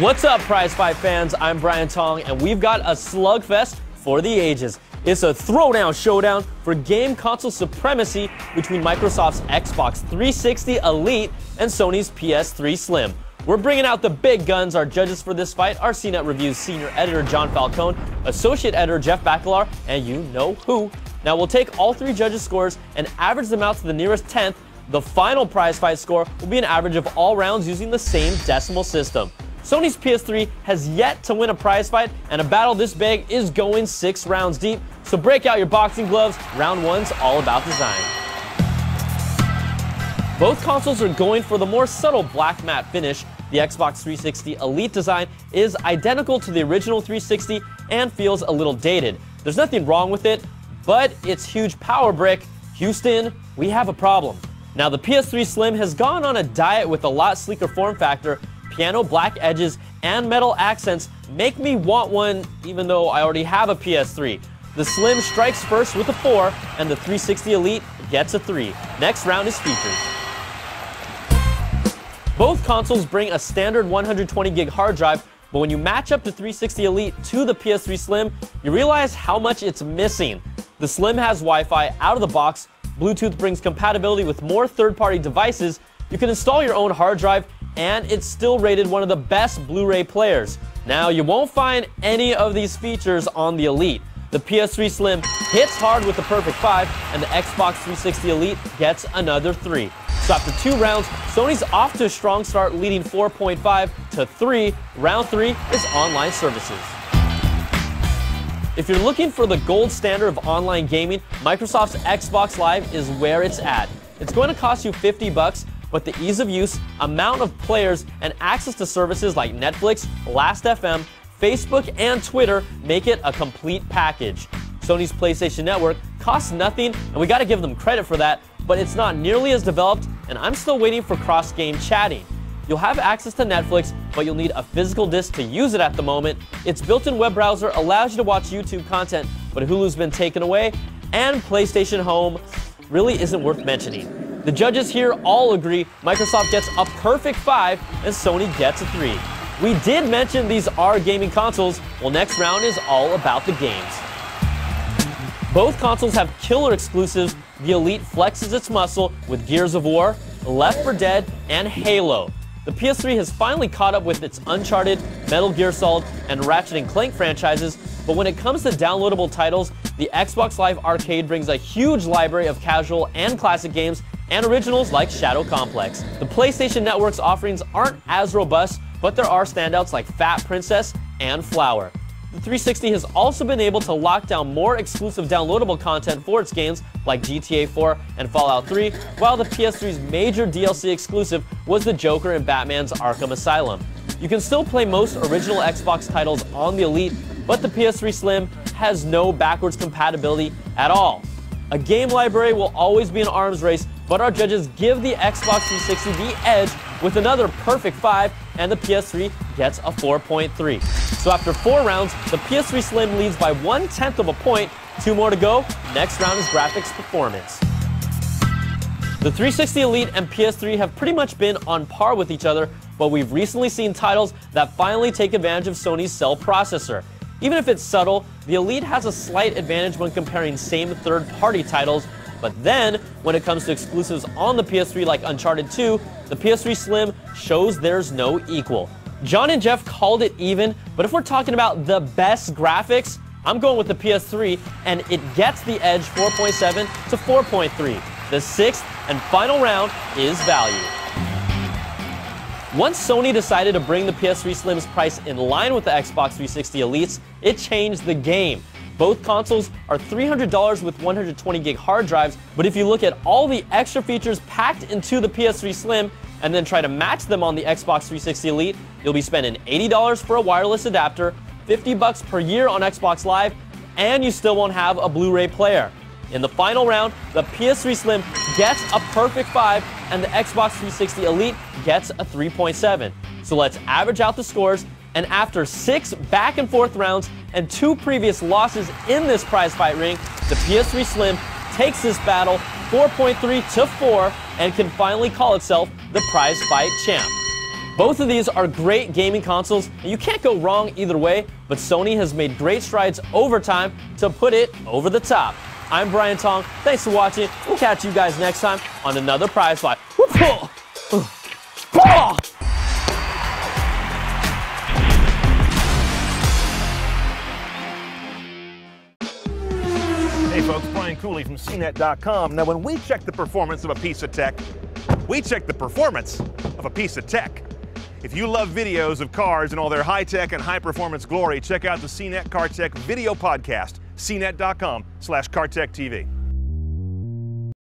What's up, Prize Fight fans? I'm Brian Tong, and we've got a slugfest for the ages. It's a throwdown showdown for game console supremacy between Microsoft's Xbox 360 Elite and Sony's PS3 Slim. We're bringing out the big guns. Our judges for this fight are CNET Review's senior editor John Falcone, associate editor Jeff Bacalar, and you know who. Now we'll take all three judges' scores and average them out to the nearest tenth. The final prize fight score will be an average of all rounds using the same decimal system. Sony's PS3 has yet to win a prize fight, and a battle this big is going 6 rounds deep. So break out your boxing gloves. Round one's all about design. Both consoles are going for the more subtle black matte finish. The Xbox 360 Elite design is identical to the original 360 and feels a little dated. There's nothing wrong with it, but its huge power brick, Houston, we have a problem. Now the PS3 Slim has gone on a diet with a lot sleeker form factor. Piano black edges and metal accents make me want one even though I already have a PS3. The Slim strikes first with a 4 and the 360 Elite gets a 3. Next round is features. Both consoles bring a standard 120 gig hard drive, but when you match up the 360 Elite to the PS3 Slim, you realize how much it's missing. The Slim has Wi-Fi out of the box, Bluetooth brings compatibility with more third-party devices, you can install your own hard drive, and it's still rated one of the best Blu-ray players. Now, you won't find any of these features on the Elite. The PS3 Slim hits hard with the perfect 5, and the Xbox 360 Elite gets another 3. So after 2 rounds, Sony's off to a strong start, leading 4.5 to 3. Round 3 is online services. If you're looking for the gold standard of online gaming, Microsoft's Xbox Live is where it's at. It's going to cost you $50, but the ease of use, amount of players, and access to services like Netflix, Last.fm, Facebook, and Twitter make it a complete package. Sony's PlayStation Network costs nothing, and we gotta give them credit for that, but it's not nearly as developed, and I'm still waiting for cross-game chatting. You'll have access to Netflix, but you'll need a physical disc to use it at the moment. Its built-in web browser allows you to watch YouTube content, but Hulu's been taken away, and PlayStation Home really isn't worth mentioning. The judges here all agree Microsoft gets a perfect 5 and Sony gets a 3. We did mention these are gaming consoles. Well, next round is all about the games. Both consoles have killer exclusives. The Elite flexes its muscle with Gears of War, Left 4 Dead, and Halo. The PS3 has finally caught up with its Uncharted, Metal Gear Solid, and Ratchet & Clank franchises, but when it comes to downloadable titles, the Xbox Live Arcade brings a huge library of casual and classic games and originals like Shadow Complex. The PlayStation Network's offerings aren't as robust, but there are standouts like Fat Princess and Flower. The 360 has also been able to lock down more exclusive downloadable content for its games like GTA 4 and Fallout 3, while the PS3's major DLC exclusive was the Joker and Batman's Arkham Asylum. You can still play most original Xbox titles on the Elite, but the PS3 Slim has no backwards compatibility at all. A game library will always be an arms race, but our judges give the Xbox 360 the edge with another perfect 5, and the PS3 gets a 4.3. So after 4 rounds, the PS3 Slim leads by 1/10 of a point. 2 more to go. Next round is graphics performance. The 360 Elite and PS3 have pretty much been on par with each other, but we've recently seen titles that finally take advantage of Sony's cell processor. Even if it's subtle, the Elite has a slight advantage when comparing same third-party titles, but then, when it comes to exclusives on the PS3 like Uncharted 2, the PS3 Slim shows there's no equal. John and Jeff called it even, but if we're talking about the best graphics, I'm going with the PS3, and it gets the edge 4.7 to 4.3. The 6th and final round is value. Once Sony decided to bring the PS3 Slim's price in line with the Xbox 360 Elites, it changed the game. Both consoles are $300 with 120 gig hard drives, but if you look at all the extra features packed into the PS3 Slim and then try to match them on the Xbox 360 Elite, you'll be spending $80 for a wireless adapter, $50 per year on Xbox Live, and you still won't have a Blu-ray player. In the final round, the PS3 Slim gets a perfect 5, and the Xbox 360 Elite gets a 3.7. So let's average out the scores, and after 6 back-and-forth rounds and 2 previous losses in this prize fight ring, the PS3 Slim takes this battle 4.3 to 4 and can finally call itself the prize fight champ. Both of these are great gaming consoles, and you can't go wrong either way, but Sony has made great strides over time to put it over the top. I'm Brian Tong. Thanks for watching. We'll catch you guys next time on another Prize Fight. Hey folks, Brian Cooley from CNET.com. Now when we check the performance of a piece of tech, we check the performance of a piece of tech. If you love videos of cars and all their high-tech and high-performance glory, check out the CNET Car Tech video podcast, cnet.com/CarTechTV.